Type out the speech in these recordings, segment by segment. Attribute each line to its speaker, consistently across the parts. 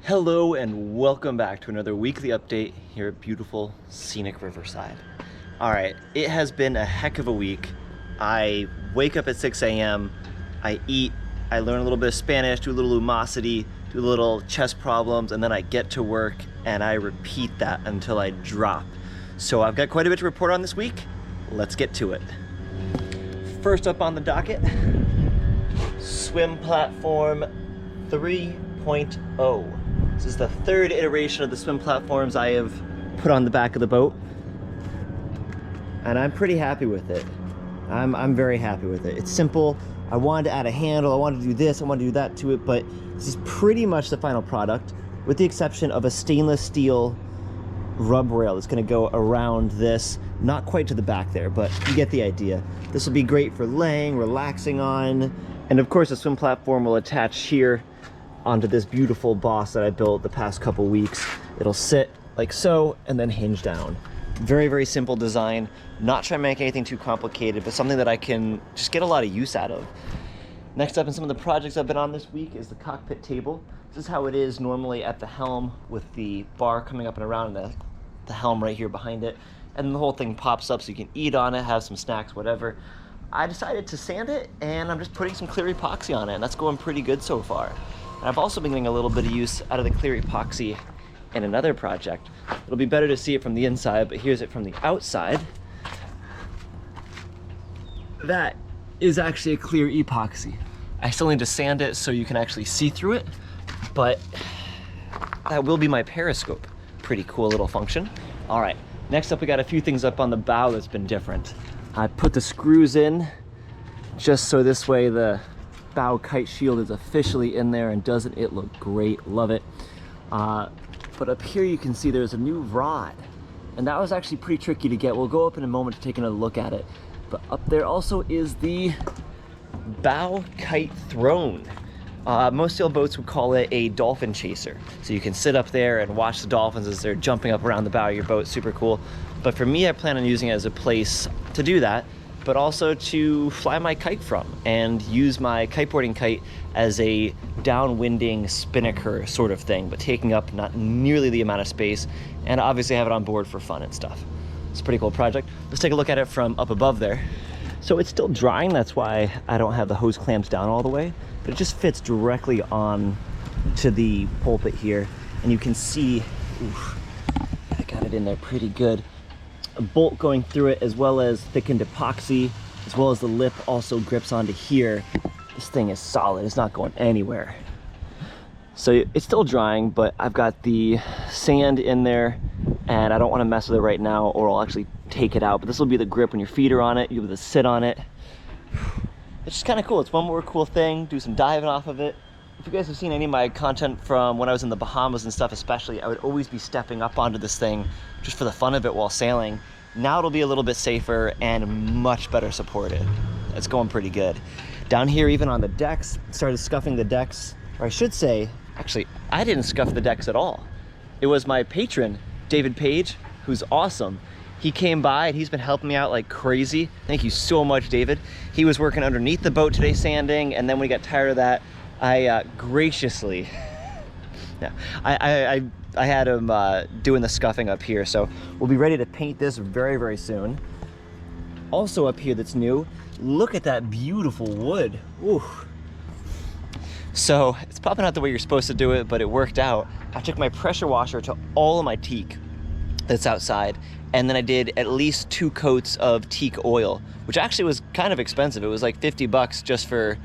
Speaker 1: Hello and welcome back to another weekly update here at beautiful scenic Riverside. Alright, it has been a heck of a week. I wake up at 6 a.m., I eat, I learn a little bit of Spanish, do a little lumosity, do a little chess problems, and then I get to work and I repeat that until I drop. So I've got quite a bit to report on this week. Let's get to it. First up on the docket, swim platform 3.0. This is the third iteration of the swim platforms I have put on the back of the boat, and I'm pretty happy with it. I'm very happy with it. It's simple. I wanted to add a handle, I wanted to do this, I wanted to do that to it, but this is pretty much the final product, with the exception of a stainless steel rub rail that's going to go around this, not quite to the back there, but you get the idea. This will be great for laying, relaxing on, and of course the swim platform will attach here onto this beautiful boss that I built the past couple weeks. It'll sit like so and then hinge down. Very, very simple design. Not trying to make anything too complicated, but something that I can just get a lot of use out of. Next up in some of the projects I've been on this week is the cockpit table. This is how it is normally at the helm, with the bar coming up and around and the helm right here behind it. And the whole thing pops up so you can eat on it, have some snacks, whatever. I decided to sand it, and I'm just putting some clear epoxy on it, and that's going pretty good so far. And I've also been getting a little bit of use out of the clear epoxy in another project. It'll be better to see it from the inside, but here's it from the outside. That is actually a clear epoxy. I still need to sand it so you can actually see through it, but that will be my Periscope. Pretty cool little function. All right, next up we got a few things up on the bow that's been different. I put the screws in just so this way the bow kite shield is officially in there, and doesn't it look great? Love it. But up here you can see there's a new rod, and that was actually pretty tricky to get. We'll go up in a moment to take another look at it. But up there also is the bow kite throne. Most sailboats would call it a dolphin chaser. So you can sit up there and watch the dolphins as they're jumping up around the bow of your boat. Super cool. But for me, I plan on using it as a place to do that, but also to fly my kite from and use my kiteboarding kite as a downwinding spinnaker sort of thing, but taking up not nearly the amount of space, and obviously have it on board for fun and stuff. It's a pretty cool project. Let's take a look at it from up above there. So it's still drying, that's why I don't have the hose clamps down all the way, but it just fits directly on to the pulpit here, and you can see, oof, I got it in there pretty good. A bolt going through it, as well as thickened epoxy, as well as the lip also grips onto here. This thing is solid, it's not going anywhere. So it's still drying, but I've got the sand in there, and I don't want to mess with it right now or I'll actually take it out. But this will be the grip when your feet are on it, you'll be able to sit on it. It's just kind of cool. It's one more cool thing, do some diving off of it. If you guys have seen any of my content from when I was in the Bahamas and stuff especially, I would always be stepping up onto this thing just for the fun of it while sailing. Now it'll be a little bit safer and much better supported. It's going pretty good. Down here, even on the decks, started scuffing the decks, or I should say, actually, I didn't scuff the decks at all. It was my patron, David Page, who's awesome. He came by and he's been helping me out like crazy. Thank you so much, David. He was working underneath the boat today sanding, and then when we got tired of that, I graciously, yeah, I had him doing the scuffing up here, so we'll be ready to paint this very, very soon. Also up here that's new, look at that beautiful wood. Ooh. So it's probably not the way you're supposed to do it, but it worked out. I took my pressure washer to all of my teak that's outside, and then I did at least 2 coats of teak oil, which actually was kind of expensive. It was like 50 bucks just for,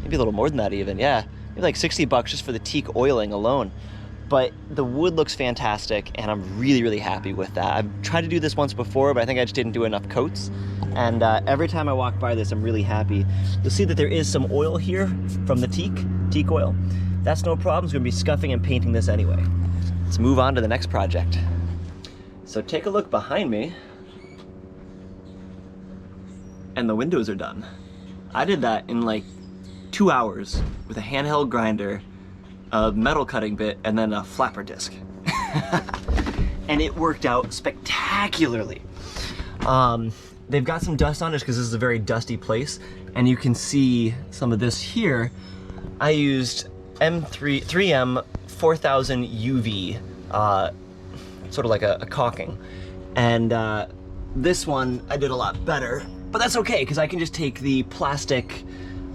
Speaker 1: maybe a little more than that even, yeah. Maybe like 60 bucks just for the teak oiling alone. But the wood looks fantastic, and I'm really, really happy with that. I've tried to do this once before, but I think I just didn't do enough coats. And every time I walk by this, I'm really happy. You'll see that there is some oil here from the teak oil. That's no problem. It's gonna be scuffing and painting this anyway. Let's move on to the next project. So take a look behind me, and the windows are done. I did that in like 2 hours with a handheld grinder, a metal cutting bit, and then a flapper disc. And it worked out spectacularly. They've got some dust on it because this is a very dusty place, and you can see some of this here. I used 3M 4000 UV, sort of like a caulking. And this one I did a lot better, but that's okay because I can just take the plastic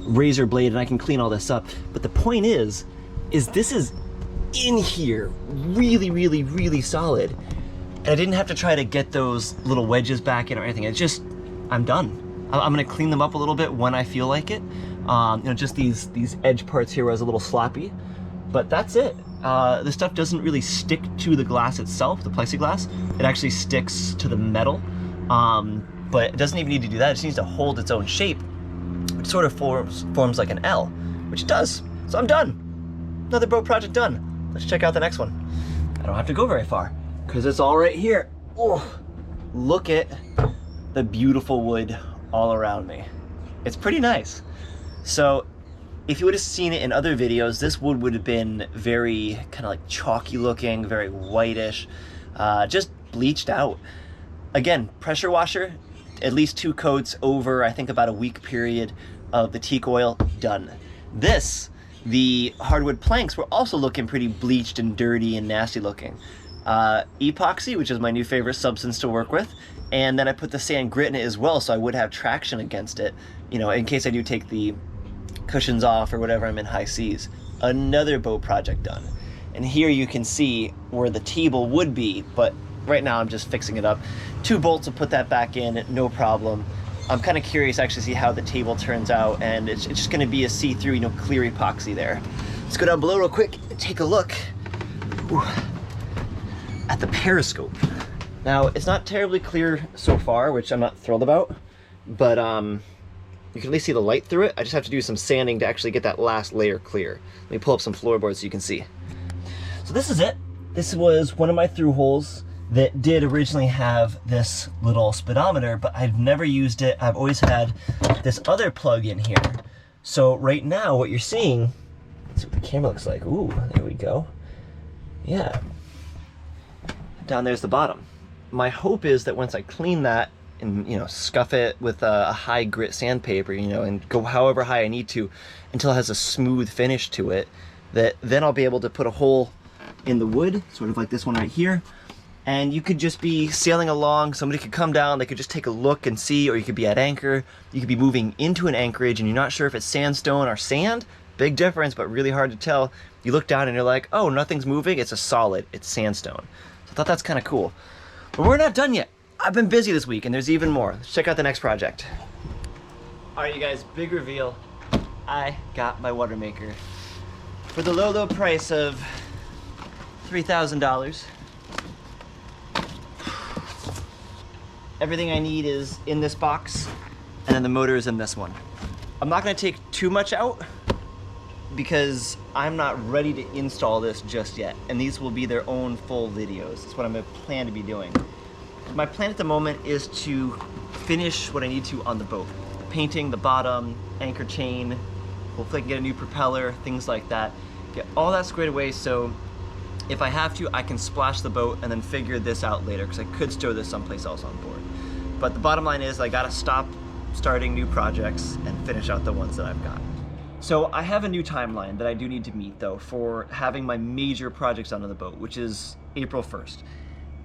Speaker 1: razor blade and I can clean all this up. But the point is this is in here really, really, really solid. And I didn't have to try to get those little wedges back in or anything. It's just, I'm done. I'm gonna clean them up a little bit when I feel like it. You know, just these edge parts here was a little sloppy, but that's it. The stuff doesn't really stick to the glass itself, the plexiglass. It actually sticks to the metal, but it doesn't even need to do that. It just needs to hold its own shape, which sort of forms like an L, which it does. So I'm done. Another boat project done. Let's check out the next one. I don't have to go very far because it's all right here. Oh, look at the beautiful wood all around me. It's pretty nice. So if you would have seen it in other videos, this wood would have been very kind of like chalky looking, very whitish, just bleached out. Again, pressure washer, at least 2 coats over, I think about a week period of the teak oil, done. This, the hardwood planks were also looking pretty bleached and dirty and nasty looking. Epoxy, which is my new favorite substance to work with, and then I put the sand grit in it as well so I would have traction against it, you know, in case I do take the cushions off or whatever, I'm in high seas. Another boat project done. And here you can see where the table would be, but right now I'm just fixing it up. 2 bolts will put that back in, no problem. I'm kind of curious to actually see how the table turns out, and it's just going to be a see-through, you know, clear epoxy there. Let's go down below real quick and take a look at the Periscope. Now, it's not terribly clear so far, which I'm not thrilled about, but you can at least see the light through it. I just have to do some sanding to actually get that last layer clear. Let me pull up some floorboards so you can see. So this is it. This was one of my through holes that did originally have this little speedometer, but I've never used it. I've always had this other plug in here. So right now what you're seeing, let's see what the camera looks like. Ooh, there we go. Yeah. Down there's the bottom. My hope is that once I clean that and, you know, scuff it with a high grit sandpaper, you know, and go however high I need to until it has a smooth finish to it, that then I'll be able to put a hole in the wood, sort of like this one right here, and you could just be sailing along, somebody could come down, they could just take a look and see, or you could be at anchor, you could be moving into an anchorage and you're not sure if it's sandstone or sand, big difference, but really hard to tell. You look down and you're like, oh, nothing's moving, it's a solid, it's sandstone. So I thought that's kind of cool. But we're not done yet. I've been busy this week and there's even more. Let's check out the next project. All right, you guys, big reveal. I got my water maker for the low, low price of $3,000. Everything I need is in this box, and then the motor is in this one. I'm not gonna take too much out because I'm not ready to install this just yet, and these will be their own full videos. That's what I'm gonna plan to be doing. My plan at the moment is to finish what I need to on the boat. Painting the bottom, anchor chain, hopefully I can get a new propeller, things like that. Get all that squared away so if I have to, I can splash the boat and then figure this out later because I could store this someplace else on board. But the bottom line is I gotta stop starting new projects and finish out the ones that I've got. So I have a new timeline that I do need to meet though for having my major projects onto the boat, which is April 1st.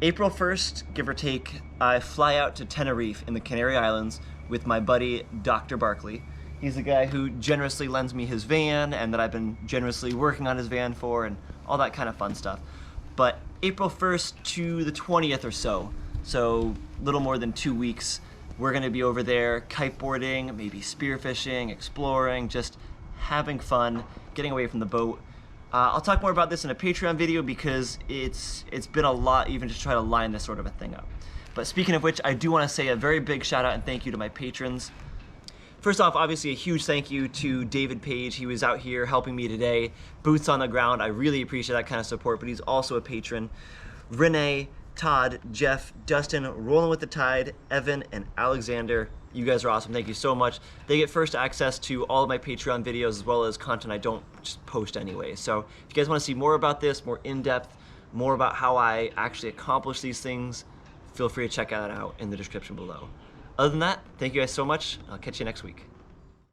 Speaker 1: April 1st, give or take, I fly out to Tenerife in the Canary Islands with my buddy, Dr. Barkley. He's the guy who generously lends me his van and that I've been generously working on his van for and all that kind of fun stuff. But April 1st to the 20th or so little more than 2 weeks, we're gonna be over there kiteboarding, maybe spearfishing, exploring, just having fun, getting away from the boat. I'll talk more about this in a Patreon video because it's been a lot even to try to line this sort of a thing up. But speaking of which, I do want to say a very big shout out and thank you to my patrons. First off, obviously a huge thank you to David Page. He was out here helping me today, boots on the ground. I really appreciate that kind of support, but he's also a patron. Renee, Todd, Jeff, Dustin, Rolling with the Tide, Evan, and Alexander. You guys are awesome. Thank you so much. They get first access to all of my Patreon videos as well as content I don't just post anyway. So if you guys want to see more about this, more in-depth, more about how I actually accomplish these things, feel free to check that out in the description below. Other than that, thank you guys so much. I'll catch you next week.